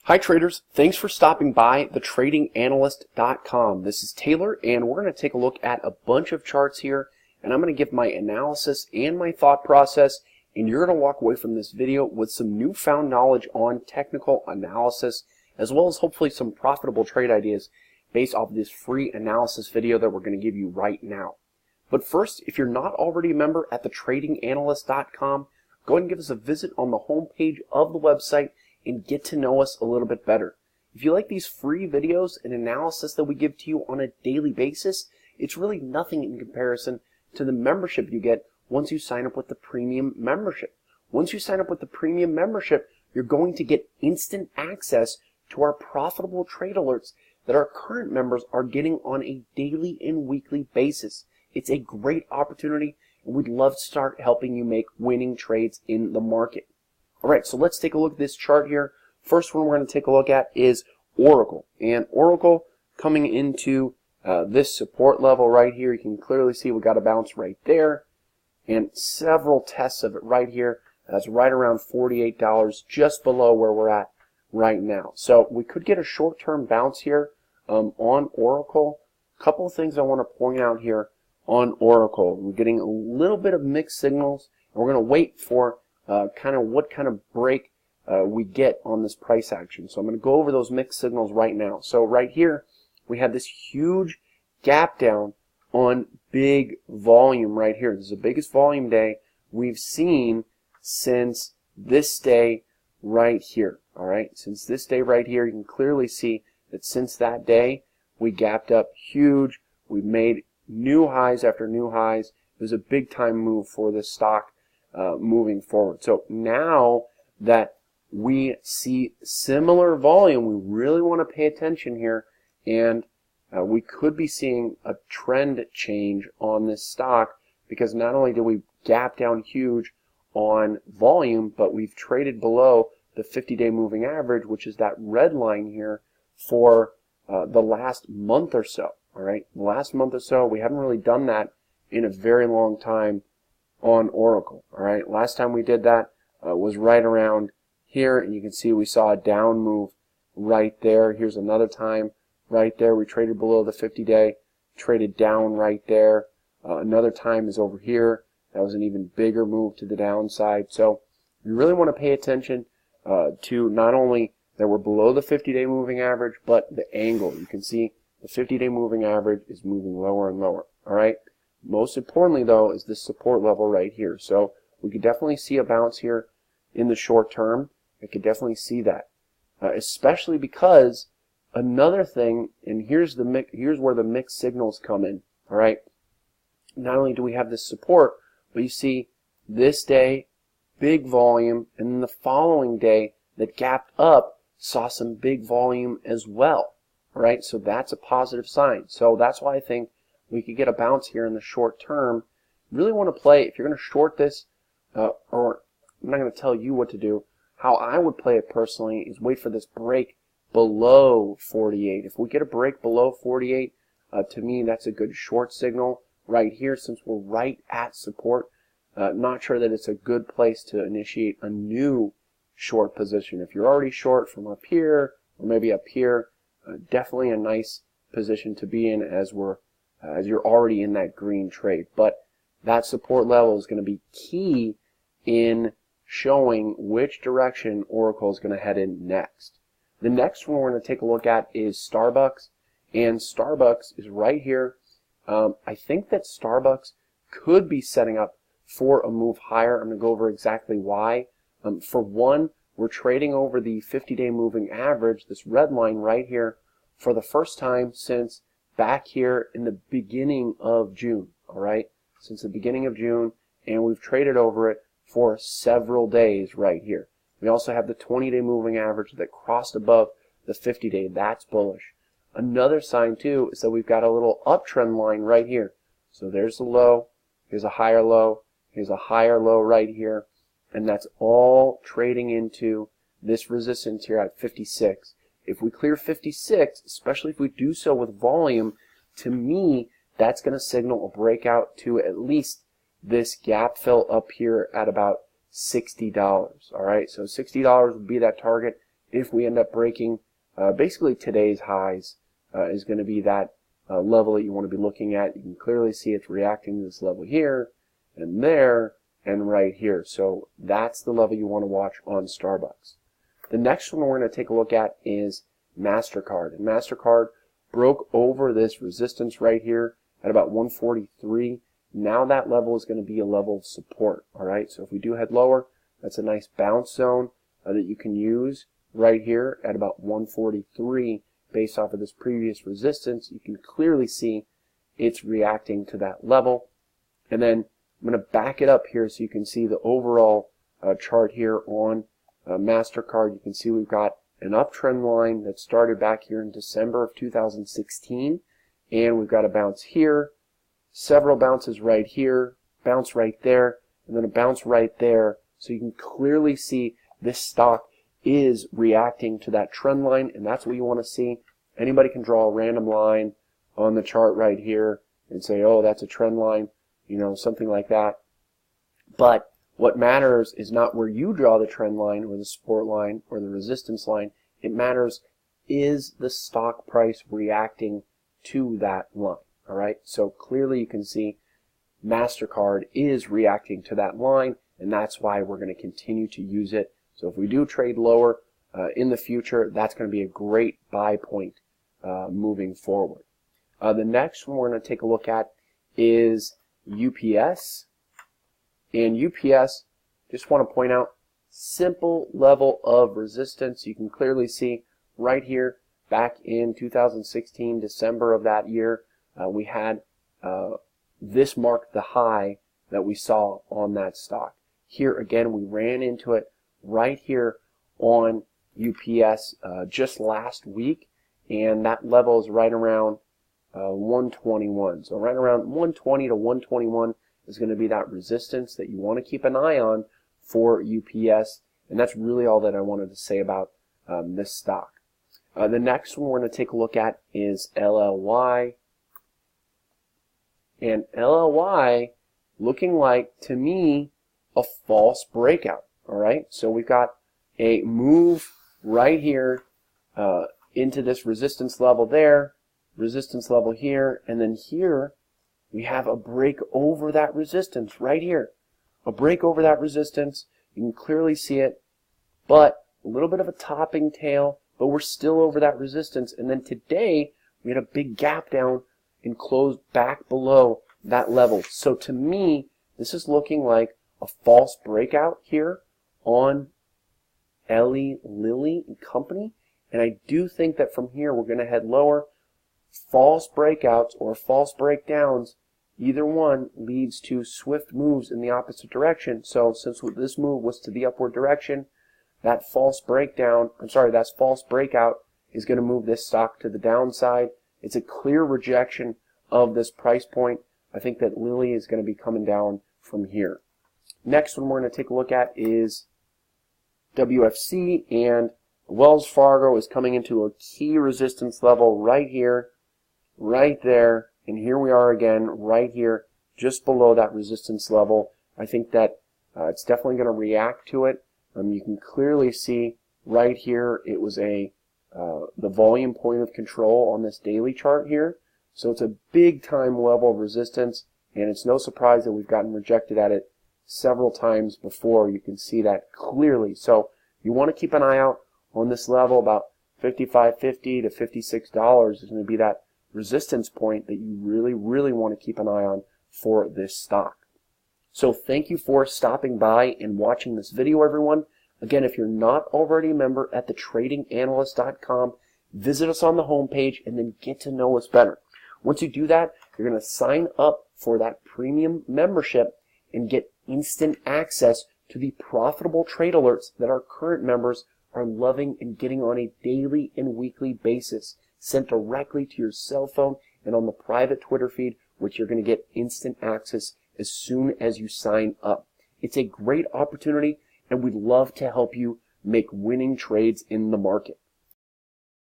Hi traders, thanks for stopping by thetradinganalyst.com. This is Taylor and we're going to take a look at a bunch of charts here, and I'm going to give my analysis and my thought process, and you're going to walk away from this video with some newfound knowledge on technical analysis, as well as hopefully some profitable trade ideas based off of this free analysis video that we're going to give you right now. But first, if you're not already a member at thetradinganalyst.com, go ahead and give us a visit on the homepage of the website and get to know us a little bit better. If you like these free videos and analysis that we give to you on a daily basis, it's really nothing in comparison to the membership you get once you sign up with the premium membership. Once you sign up with the premium membership, you're going to get instant access to our profitable trade alerts that our current members are getting on a daily and weekly basis. It's a great opportunity, and we'd love to start helping you make winning trades in the market. All right, so let's take a look at this chart here. First one we're going to take a look at is Oracle. And Oracle coming into this support level right here. You can clearly see we got a bounce right there and several tests of it right here. That's right around $48, just below where we're at right now. So we could get a short-term bounce here on Oracle. A couple of things I want to point out here on Oracle. We're getting a little bit of mixed signals, and we're going to wait for what kind of break we get on this price action. So I'm going to go over those mixed signals right now. So right here, we have this huge gap down on big volume right here. This is the biggest volume day we've seen since this day right here. All right, since this day right here, you can clearly see that since that day, we gapped up huge. We made new highs after new highs. It was a big time move for this stock. Moving forward. So now that we see similar volume, we really want to pay attention here, and we could be seeing a trend change on this stock, because not only did we gap down huge on volume, but we've traded below the 50-day moving average, which is that red line here, for the last month or so. All right, the last month or so, we haven't really done that in a very long time on Oracle. All right, last time we did that was right around here, and you can see we saw a down move right there. Here's another time right there. We traded below the 50-day, traded down right there. Another time is over here. That was an even bigger move to the downside. So you really want to pay attention to not only that we're below the 50-day moving average, but the angle. You can see the 50-day moving average is moving lower and lower. All right. Most importantly, though, is this support level right here. So we could definitely see a bounce here in the short term. I could definitely see that, especially because another thing, and here's where the mixed signals come in. All right. Not only do we have this support, but you see this day, big volume, and then the following day that gapped up saw some big volume as well. All right. So that's a positive sign. So that's why I think we could get a bounce here in the short term. Really want to play, if you're going to short this, or I'm not going to tell you what to do, how I would play it personally is wait for this break below 48. If we get a break below 48, to me that's a good short signal right here, since we're right at support. Not sure that it's a good place to initiate a new short position. If you're already short from up here, or maybe up here, definitely a nice position to be in as you're already in that green trade. But that support level is going to be key in showing which direction Oracle is going to head in next. The next one we're going to take a look at is Starbucks, and Starbucks is right here. I think that Starbucks could be setting up for a move higher. I'm going to go over exactly why. For one, we're trading over the 50-day moving average, this red line right here, for the first time since back here in the beginning of June. All right, since the beginning of June, and we've traded over it for several days right here. We also have the 20-day moving average that crossed above the 50-day. That's bullish. Another sign too is that we've got a little uptrend line right here. So there's the low, here's a higher low, here's a higher low right here, and that's all trading into this resistance here at 56. If we clear 56, especially if we do so with volume, to me, that's going to signal a breakout to at least this gap fill up here at about $60. All right, so $60 would be that target. if we end up breaking basically today's highs is going to be that level that you want to be looking at. You can clearly see it's reacting to this level here and there and right here. So that's the level you want to watch on Starbucks. The next one we're going to take a look at is MasterCard. And MasterCard broke over this resistance right here at about 143. Now that level is going to be a level of support. All right, so if we do head lower, that's a nice bounce zone that you can use right here at about 143 based off of this previous resistance. You can clearly see it's reacting to that level. And then I'm going to back it up here so you can see the overall chart here on MasterCard. You can see we've got an uptrend line that started back here in December of 2016, and we've got a bounce here, several bounces right here, bounce right there, and then a bounce right there. So you can clearly see this stock is reacting to that trend line, and that's what you want to see. Anybody can draw a random line on the chart right here and say, oh, that's a trend line, you know, something like that. But what matters is not where you draw the trend line or the support line or the resistance line. It matters, is the stock price reacting to that line? All right, so clearly you can see MasterCard is reacting to that line, and that's why we're going to continue to use it. So if we do trade lower in the future, that's going to be a great buy point moving forward. The next one we're going to take a look at is UPS. And UPS, just want to point out, simple level of resistance. You can clearly see right here back in 2016, December of that year, we had this marked the high that we saw on that stock. Here again, we ran into it right here on UPS just last week, and that level is right around 121. So right around 120 to 121 is going to be that resistance that you want to keep an eye on for UPS, and that's really all that I wanted to say about this stock. The next one we're going to take a look at is LLY, and LLY looking like, to me, a false breakout. All right, so we've got a move right here into this resistance level there, resistance level here, and then here we have a break over that resistance right here. A break over that resistance. You can clearly see it, but a little bit of a topping tail, but we're still over that resistance. And then today we had a big gap down and closed back below that level. So to me, this is looking like a false breakout here on Lilly and Company. And I do think that from here we're going to head lower. False breakouts or false breakdowns, either one leads to swift moves in the opposite direction. So since this move was to the upward direction, that false breakdown, that false breakout is going to move this stock to the downside. It's a clear rejection of this price point. I think that Lilly is going to be coming down from here. Next one we're going to take a look at is WFC, and Wells Fargo is coming into a key resistance level right here, right there, and here we are again right here just below that resistance level. I think that it's definitely going to react to it. You can clearly see right here it was the volume point of control on this daily chart here. So it's a big time level of resistance, and it's no surprise that we've gotten rejected at it several times before. You can see that clearly. So you want to keep an eye out on this level. About $55.50 to $56 is going to be that resistance point that you really, really want to keep an eye on for this stock. So thank you for stopping by and watching this video, everyone. Again, if you're not already a member at thetradinganalyst.com, visit us on the homepage and then get to know us better. Once you do that, you're going to sign up for that premium membership and get instant access to the profitable trade alerts that our current members are loving and getting on a daily and weekly basis, sent directly to your cell phone and on the private Twitter feed, which you're going to get instant access as soon as you sign up. It's a great opportunity, and we'd love to help you make winning trades in the market.